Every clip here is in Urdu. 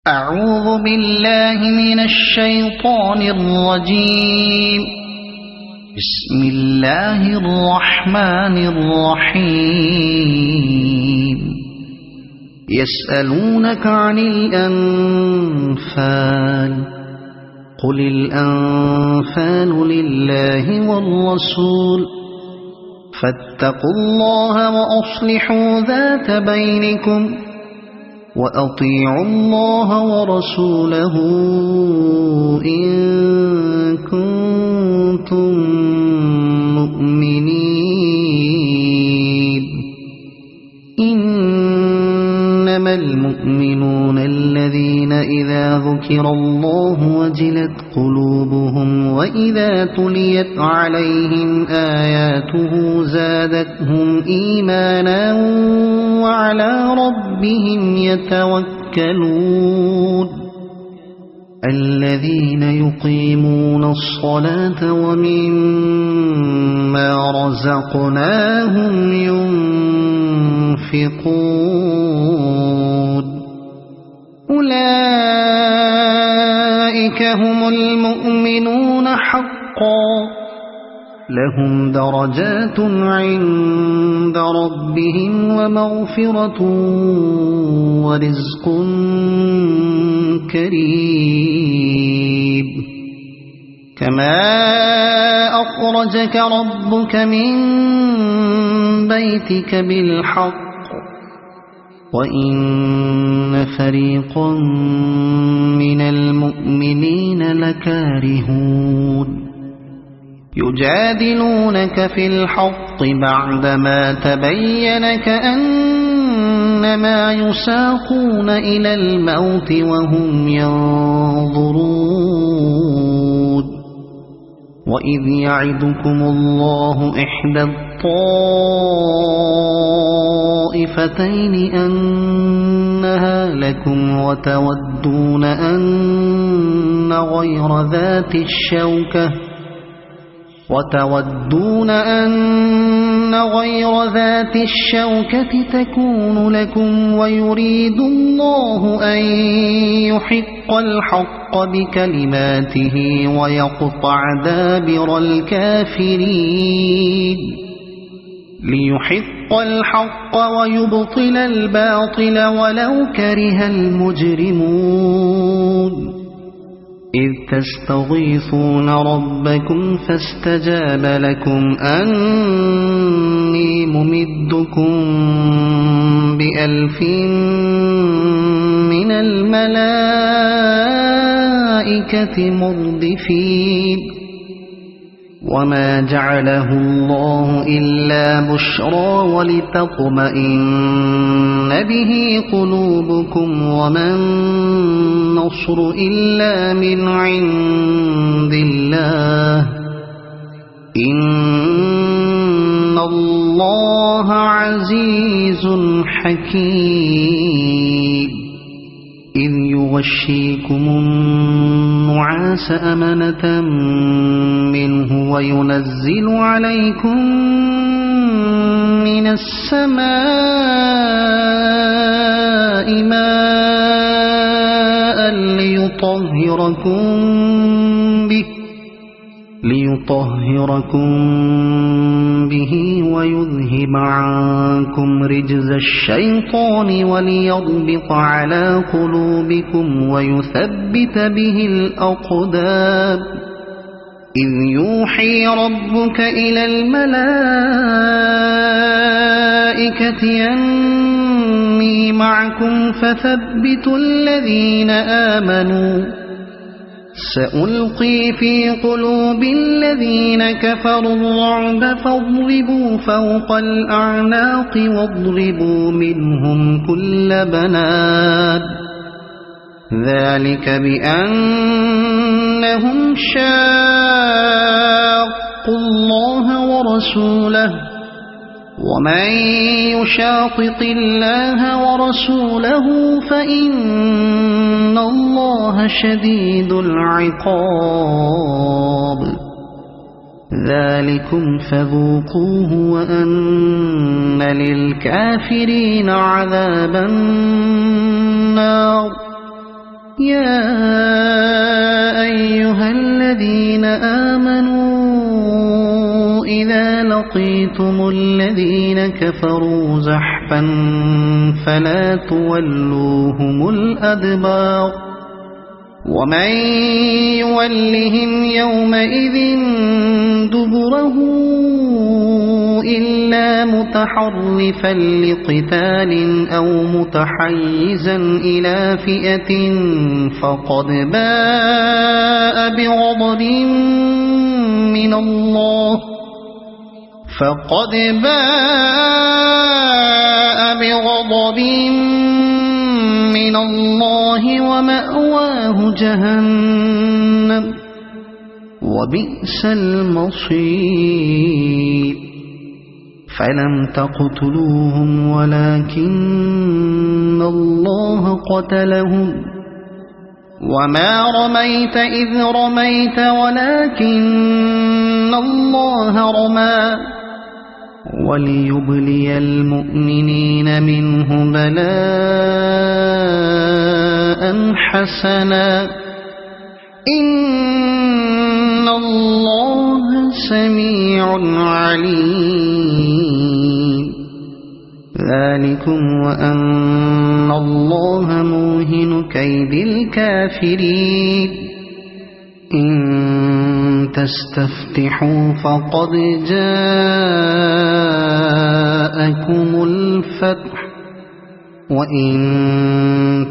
أعوذ بالله من الشيطان الرجيم. بسم الله الرحمن الرحيم. يسألونك عن الأنفال قل الأنفال لله والرسول فاتقوا الله وأصلحوا ذات بينكم وأطيعوا الله ورسوله إن كنتم مؤمنين. إنما المؤمنون الذين إذا ذكر الله وجلت قلوبهم وإذا تليت عليهم آياته زادتهم إيمانا وعلى ربهم يتوكلون. الذين يقيمون الصلاة ومما رزقناهم ينفقون. أولئك هم المؤمنون حقا لهم درجات عند ربهم ومغفرة ورزق كريم. كما أخرجك ربك من بيتك بالحق وإن فريقا من المؤمنين لكارهون. يجادلونك في الحق بعدما تبين كأنما يساقون إلى الموت وهم ينظرون. وإذ يعدكم الله إحدى الطائفتين أنها لكم وتودون أن غير ذات الشوكة تكون لكم ويريد الله أن يحق الحق بكلماته ويقطع دابر الكافرين. ليحق الحق ويبطل الباطل ولو كره المجرمون. إذ تستغيثون ربكم فاستجاب لكم أني ممدكم ب1000 من الملائكة مردفين. وما جعله الله إلا بشرى ولتطمئن به قلوبكم وما النصر إلا من عند الله إن الله عزيز حكيم. إذ يغشيكم النعاس أمنة منه وينزل عليكم من السماء ماء ليطهركم به ويذهب عنكم رجز الشيطان وليربط على قلوبكم ويثبت به الأقدام. إذ يوحي ربك إلى الملائكة أني معكم فثبتوا الذين آمنوا. سألقي في قلوب الذين كفروا الرعب فاضربوا فوق الأعناق واضربوا منهم كل بنان. ذلك بأنهم شاقوا الله ورسوله ومن يشاقق الله ورسوله فإن الله شديد العقاب. ذلكم فذوقوه وأن للكافرين عذاب النار يا أيها الذين آمنوا إذا لقيتم الذين كفروا زحفا فلا تولوهم الأدبار ومن يولهم يومئذ دبره إلا متحرفا لقتال أو متحيزا إلى فئة فقد باء بغضب من الله ومأواه جهنم وبئس المصير فلم تقتلوهم ولكن الله قتلهم وما رميت إذ رميت ولكن الله رمى وليبلي المؤمنين منه بلاء حسنا إن الله سميع عليم ذلكم وأن الله موهن كيد الكافرين إن تستفتحوا فقد جاءكم الفتح وإن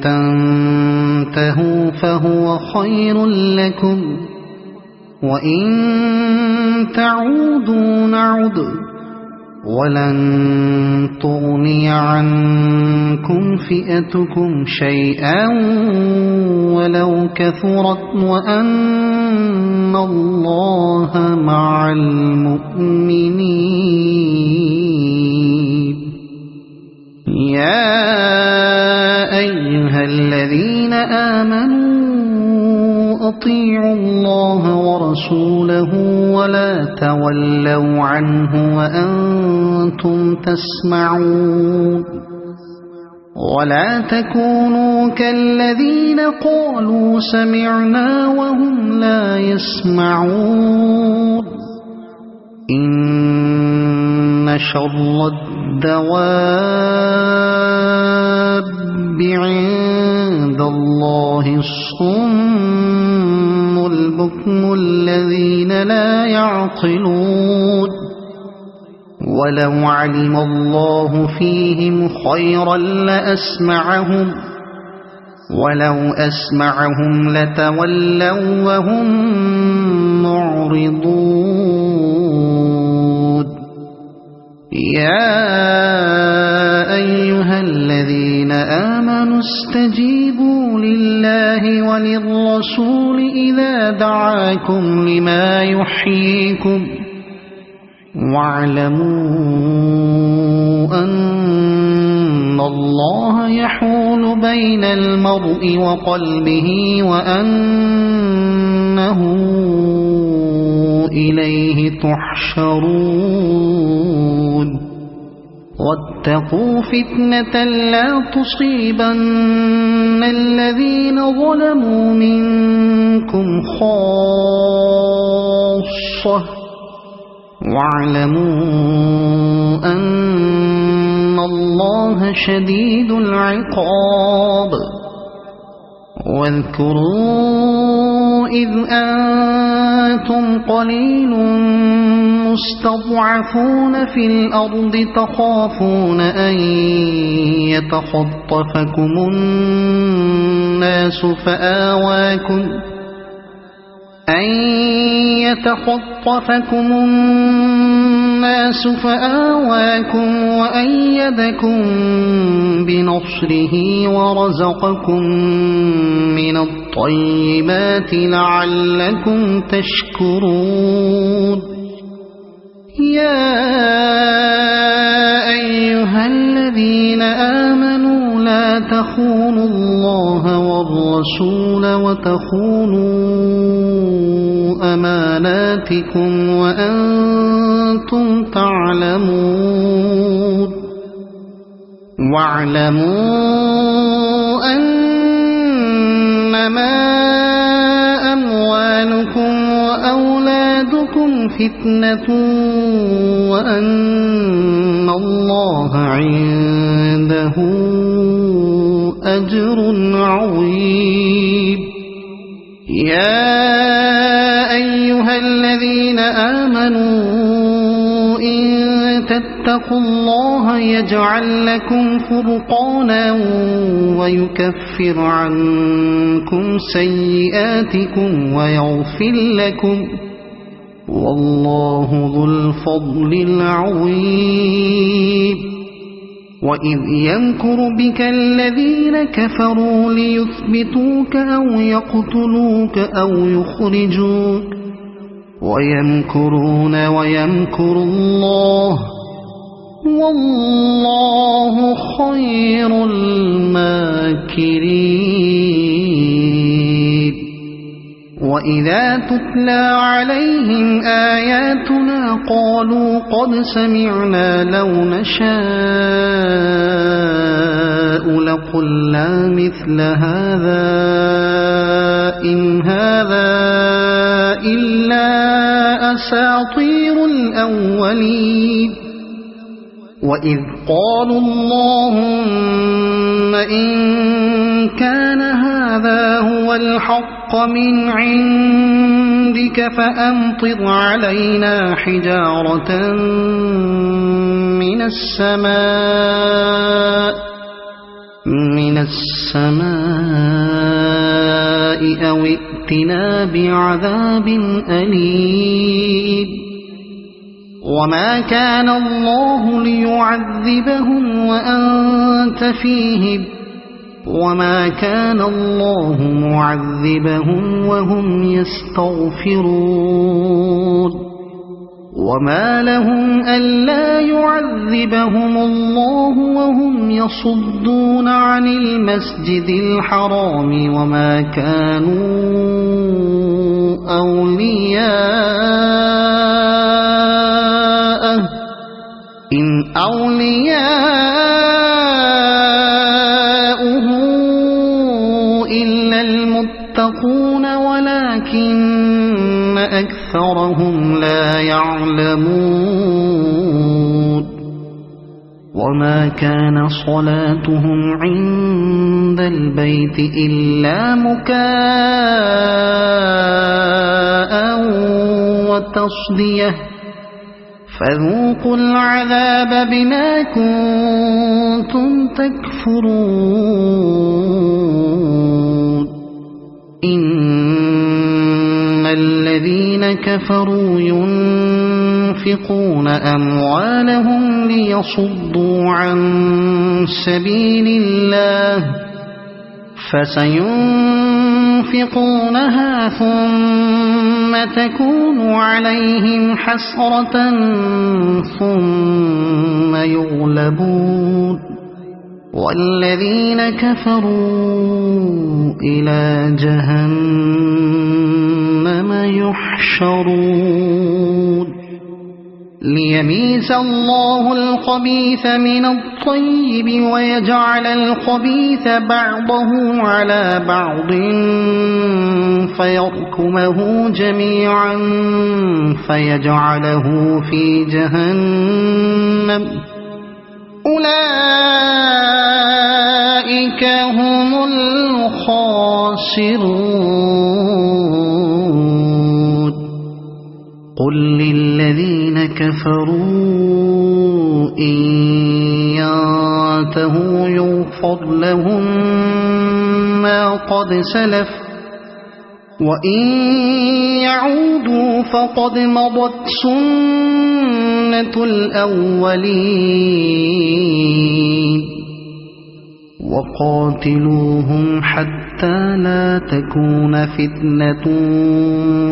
تنتهوا فهو خير لكم وإن تعودوا نعد ولن تغني عنكم فئتكم شيئا ولو كثرت وأن الله مع المؤمنين يا أيها الذين آمنوا أطيعوا الله ورسوله ولا تولوا عنه وأنتم تسمعون ولا تكونوا كالذين قالوا سمعنا وهم لا يسمعون إن شر الدواب عند الله الصم البكم الذين لا يعقلون ولو علم الله فيهم خيرا لأسمعهم ولو أسمعهم لتولوا وهم معرضون يا أيها الذين آمنوا استجيبوا لله وللرسول إذا دعاكم لما يحييكم واعلموا أن الله يحول بين المرء وقلبه وأنه إليه تحشرون واتقوا فتنة لا تصيبن الذين ظلموا منكم خاصة واعلموا أن الله شديد العقاب واذكروا إذ أنتم قليل مستضعفون في الأرض تخافون أن يتخطفكم الناس فآواكم وأيدكم بنصره ورزقكم من الطيبات لعلكم تشكرون يا أيها الذين آمنوا لا تخونوا الله والرسول وتخونوا أماناتكم وأنتم تعلمون واعلموا أنما فتنة وأن الله عنده أجر عظيم. يا أيها الذين آمنوا إن تتقوا الله يجعل لكم فرقانا ويكفر عنكم سيئاتكم ويغفر لكم والله ذو الفضل العظيم. وإذ يمكر بك الذين كفروا ليثبتوك أو يقتلوك أو يخرجوك ويمكرون ويمكر الله والله خير الماكرين. وإذا تتلى عليهم آياتنا قالوا قد سمعنا لو نشاء لقلنا مثل هذا إن هذا إلا أساطير الأولين. وإذ قالوا اللهم إن كان هذا هو الحق من عندك فأمطر علينا حجارة من السماء أو ائتنا بعذاب أليم. وما كان الله ليعذبهم وأنت فيهم وما كان الله معذبهم وهم يستغفرون. وما لهم ألا يعذبهم الله وهم يصدون عن المسجد الحرام وما كانوا أولياءه إن أولياؤه إلا المتقون ولكن أكثرهم لا يعلمون. وما كان صلاتهم عند البيت إلا مكاء وتصدية فذوقوا العذاب بما كنتم تكفرون. إن الذين كفروا ينفقون أموالهم ليصدوا عن سبيل الله فسينفقونها ثم تكون عليهم حسرة ثم يغلبون والذين كفروا إلى جهنم يحشرون. ليميز الله الخبيث من الطيب ويجعل الخبيث بعضه على بعض فيركمه جميعا فيجعله في جهنم أولئك هم الخاسرون. قل للذين كفروا إن ينتهوا يغفر لهم ما قد سلف وإن يعودوا فقد مضت سنة الأولين. وقاتلوهم حتى لا تكون فتنة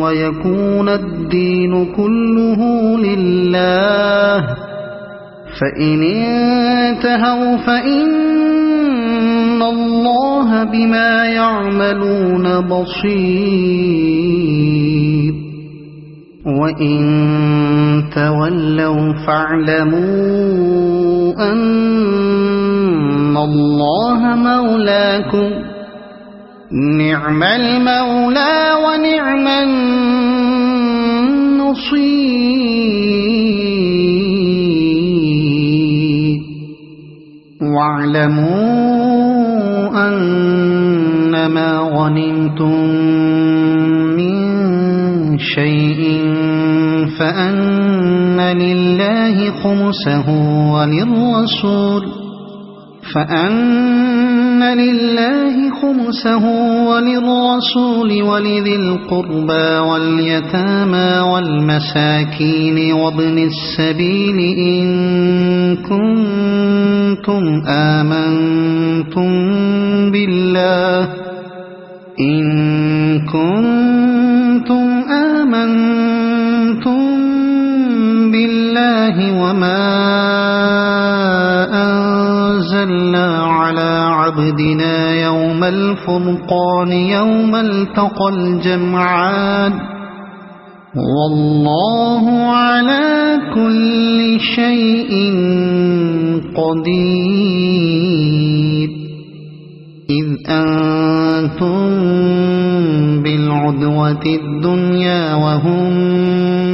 ويكون الدين كله لله فإن انتهوا فإن الله بما يعملون بصير. وإن تولوا فاعلموا أن الله مولاكم نعم المولى ونعم النصير. بصير واعلموا أنما غنمتم من شيء فأن لله خمسه وللرسول ولذي القربى واليتامى والمساكين وابن السبيل إن كنتم آمنتم بالله وما أنزلنا على عبدنا يوم الفرقان يوم التقى الجمعان والله على كل شيء قدير إذ أنتم بالعدوة الدنيا وهم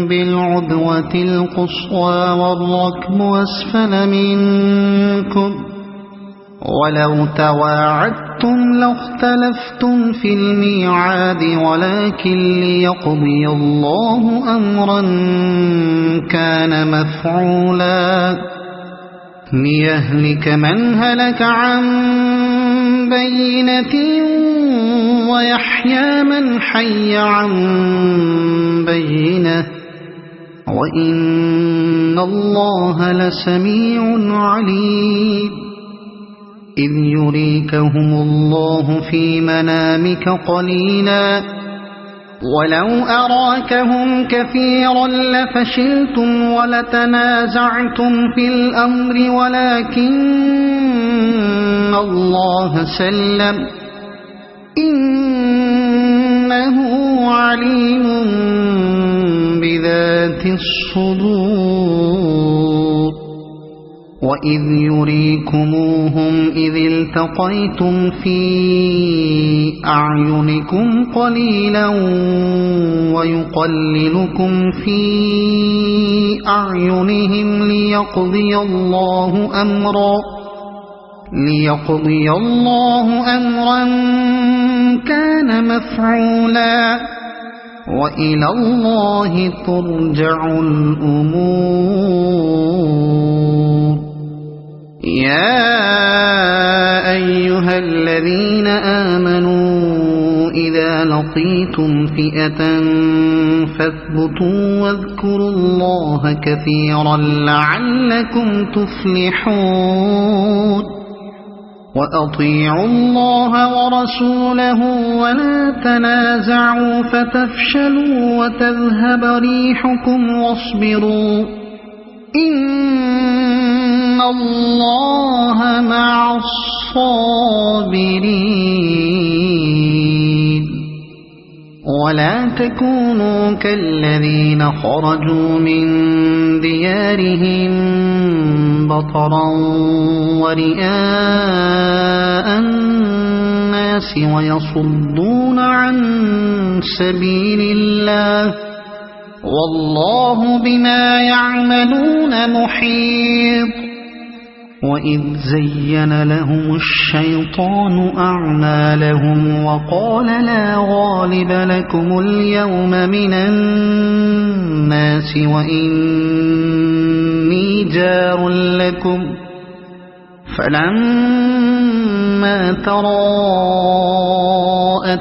بالعدوة القصوى والركب أسفل منكم ولو تواعدتم لاختلفتم في الميعاد ولكن ليقضي الله أمرا كان مفعولا ليهلك من هلك عن بينة ويحيى من حي عن بينة وإن الله لسميع عليم إذ يريكهم الله في منامك قليلا ولو أراكهم كثيرا لفشلتم ولتنازعتم في الأمر ولكن الله سلم إنه عليم بذات الصدور وإذ يريكموهم إذ التقيتم في أعينكم قليلا ويقللكم في أعينهم ليقضي الله أمرا كان مفعولا وإلى الله ترجع الأمور يا أيها الذين آمنوا إذا لقيتم فئة فاثبتوا واذكروا الله كثيرا لعلكم تفلحون وأطيعوا الله ورسوله ولا تنازعوا فتفشلوا وتذهب ريحكم واصبروا إن الله مع الصابرين ولا تكونوا كالذين خرجوا من ديارهم بطرا ورئاء الناس ويصدون عن سبيل الله والله بما يعملون محيط وإذ زين لهم الشيطان أعمالهم وقال لا غالب لكم اليوم من الناس وإني جار لكم فلما تراءت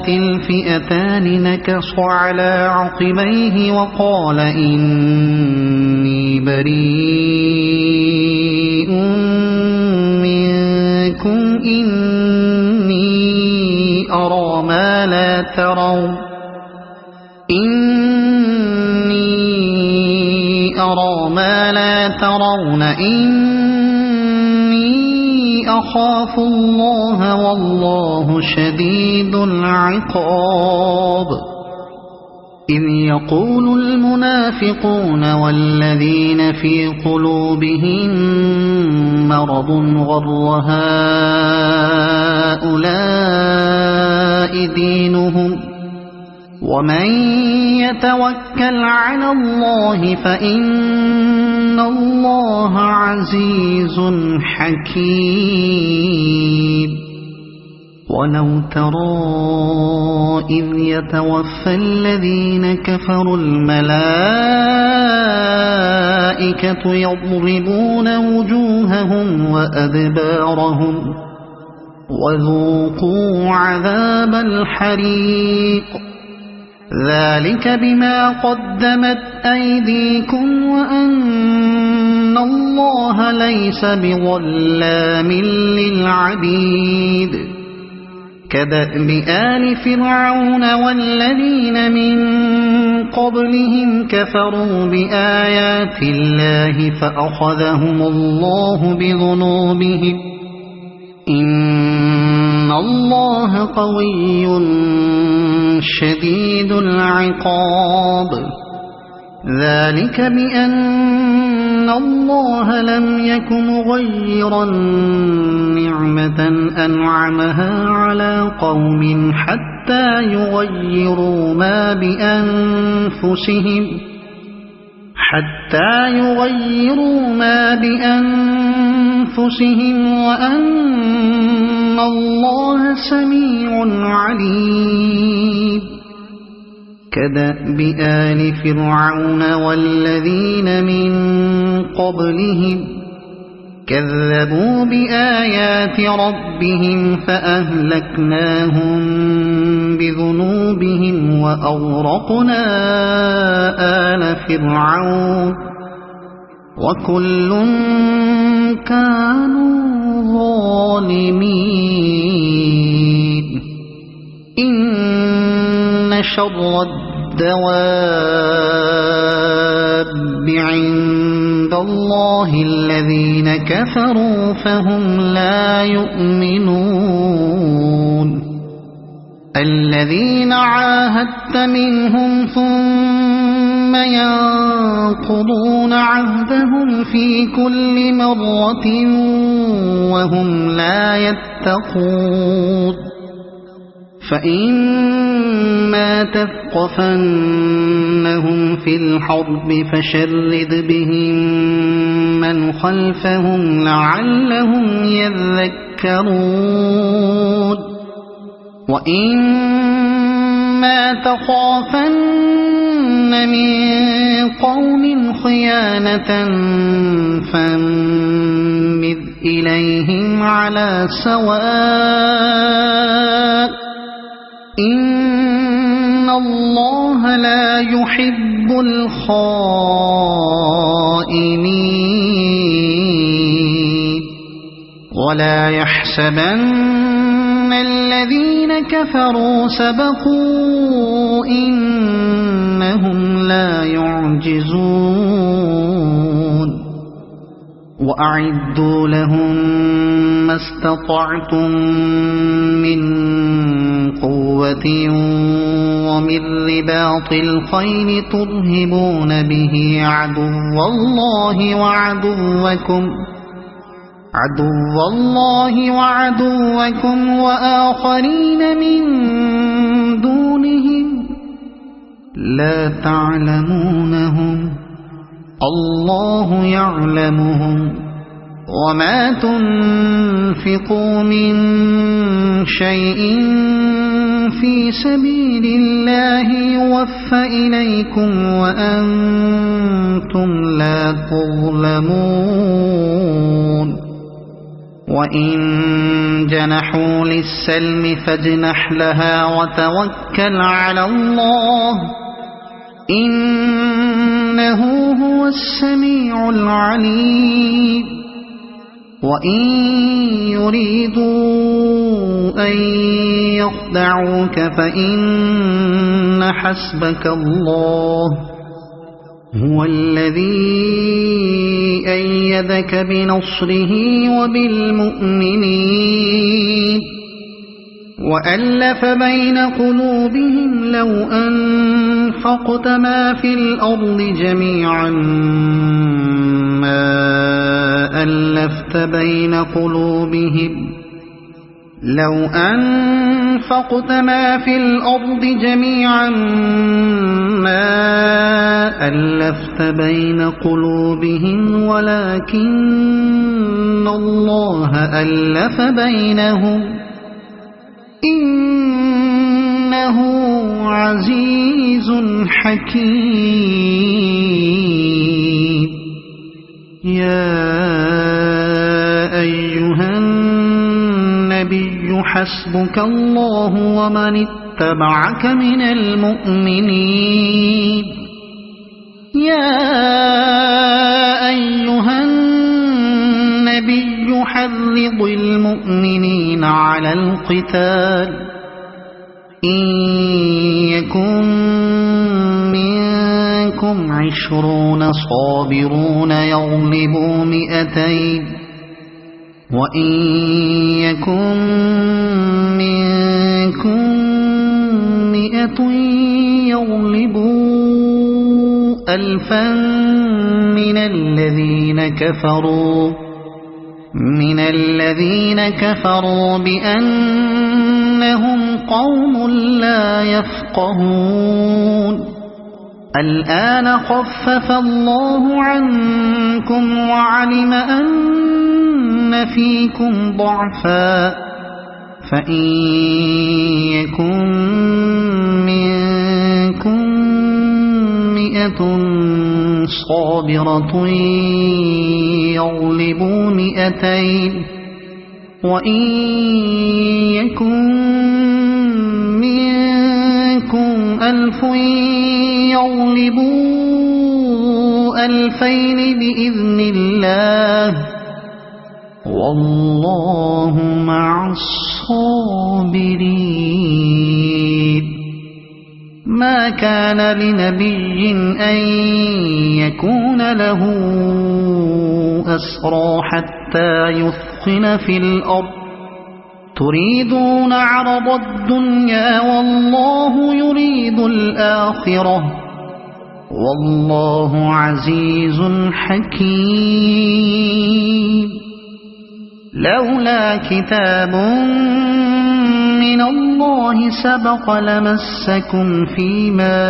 الفئتان نكص على عقبيه وقال إني بريء منكم إني أرى ما لا ترون إني أخاف الله والله شديد العقاب إذ يقول المنافقون والذين في قلوبهم مرض غر هؤلاء دينهم ومن يتوكل على الله فإن الله عزيز حكيم ولو ترى إذ يتوفى الذين كفروا الملائكة يضربون وجوههم وأدبارهم وذوقوا عذاب الحريق ذلك بما قدمت أيديكم وأن الله ليس بظلام للعبيد كدأب آل فرعون والذين من قبلهم كفروا بآيات الله فأخذهم الله بذنوبهم إن الله قوي شديد العقاب ذلك بأن الله لم يك مغيرا نعمة أنعمها على قوم حتى يغيروا ما بأنفسهم وأن الله سميع عليم كدأب آل فرعون والذين من قبلهم كذبوا بآيات ربهم فأهلكناهم بذنوبهم وأغرقنا آل فرعون وكل كانوا ظالمين إن شر الدواب عند الله الذين كفروا فهم لا يؤمنون الذين عاهدت منهم ثم ينقضون عهدهم في كل مرة وهم لا يتقون فإما تثقفنهم في الحرب فشرد بهم من خلفهم لعلهم يذكرون وإما تخافن من قوم خيانة فانبذ إليهم على سواء إن الله لا يحب الخائنين ولا يحسبن الذين كفروا سبقوا إنهم لا يعجزون وأعدوا لهم ما استطعتم من قوة ومن رباط الخيل ترهبون به عدو الله وآخرين من دونهم لا تعلمونهم الله يعلمهم وما تنفقوا من شيء في سبيل الله يوفى إليكم وأنتم لا تظلمون وإن جنحوا للسلم فاجنح لها وتوكل على الله إنه هو السميع العليم وإن يريدوا أن يخدعوك فإن حسبك الله هو الذي أيدك بنصره وبالمؤمنين وألف بين قلوبهم لو أنفقت ما في الأرض جميعا ما ألفت بين قلوبهم أنفقت ما في الأرض جميعا ما ألفت بين قلوبهم ولكن الله ألف بينهم إنه عزيز حكيم. يا أيها النبي حسبك الله ومن اتبعك من المؤمنين. يا أيها النبي حرض المؤمنين على القتال إن يكن منكم 20 صابرون يغلبوا 200 وإن يكن منكم 100 يغلبوا 1000 من الذين كفروا بأنهم قوم لا يفقهون. الآن خفف الله عنكم وعلم أن فيكم ضعفا فإن يكن منكم 100 صابرة يغلبوا 200 وإن يكن منكم 1000 يغلبوا 2000 بإذن الله والله مع الصابرين. ما كان لنبي أن يكون له أسرى حتى يثخن في الأرض تريدون عرض الدنيا والله يريد الآخرة والله عزيز حكيم. لولا كتاب من الله سبق لمسكم فيما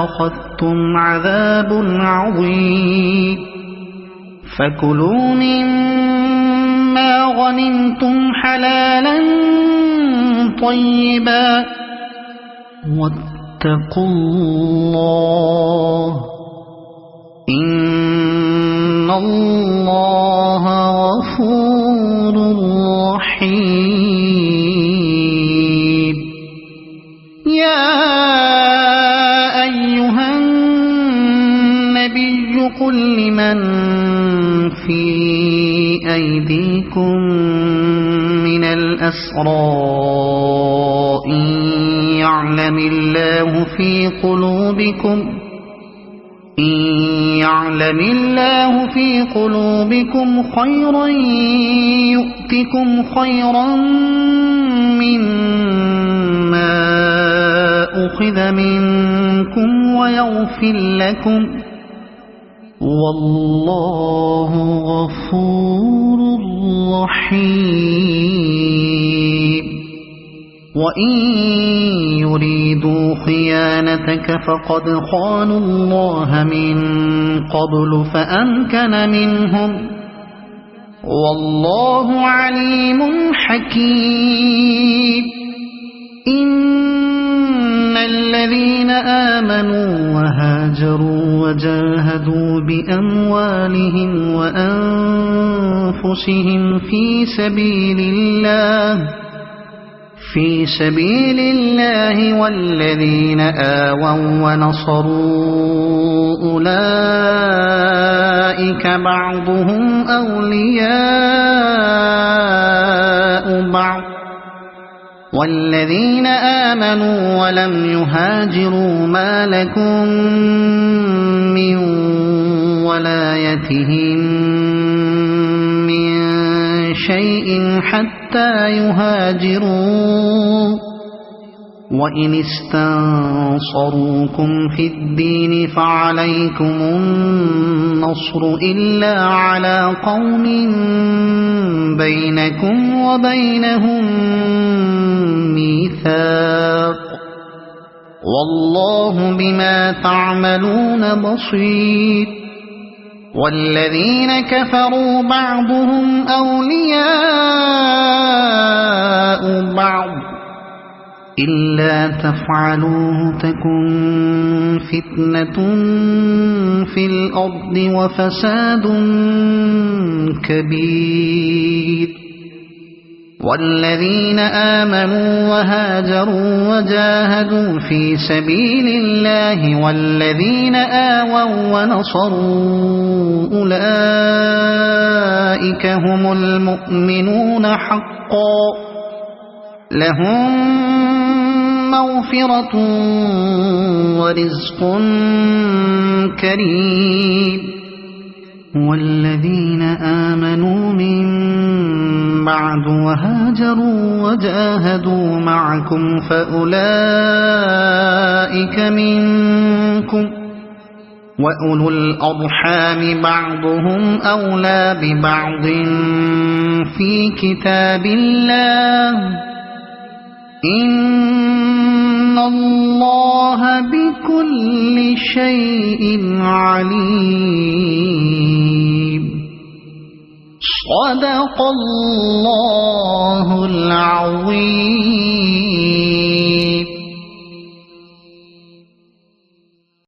أخذتم عذاب عظيم. فكلوا مما غنمتم حلالا طيبا واتقوا الله إن الله غفور رحيم. يا أيها النبي قل لمن في أيديكم من الأسرى إن يعلم الله في قلوبكم خيرا يؤتكم خيرا مما أخذ منكم ويغفر لكم والله غفور رحيم. وإن يريدوا خيانتك فقد خانوا الله من قبل فأمكن منهم والله عليم حكيم. إن الذين آمنوا وهاجروا وجاهدوا بأموالهم وأنفسهم في سبيل الله والذين آووا ونصروا أولئك بعضهم أولياء بعض والذين آمنوا ولم يهاجروا ما لكم من ولايتهم من شيء حتى يهاجروا وإن استنصروكم في الدين فعليكم النصر إلا على قوم بينكم وبينهم ميثاق والله بما تعملون بصير والذين كفروا بعضهم أولياء بعض إلا تفعلوه تكن فتنة في الأرض وفساد كبير والذين آمنوا وهاجروا وجاهدوا في سبيل الله والذين آووا ونصروا أولئك هم المؤمنون حقا لهم مغفرة ورزق كريم والذين آمنوا من بعد وهاجروا وجاهدوا معكم فأولئك منكم وأولو الأرحام بعضهم أولى ببعض في كتاب الله إن الله بكل شيء عليم صدق الله العظيم.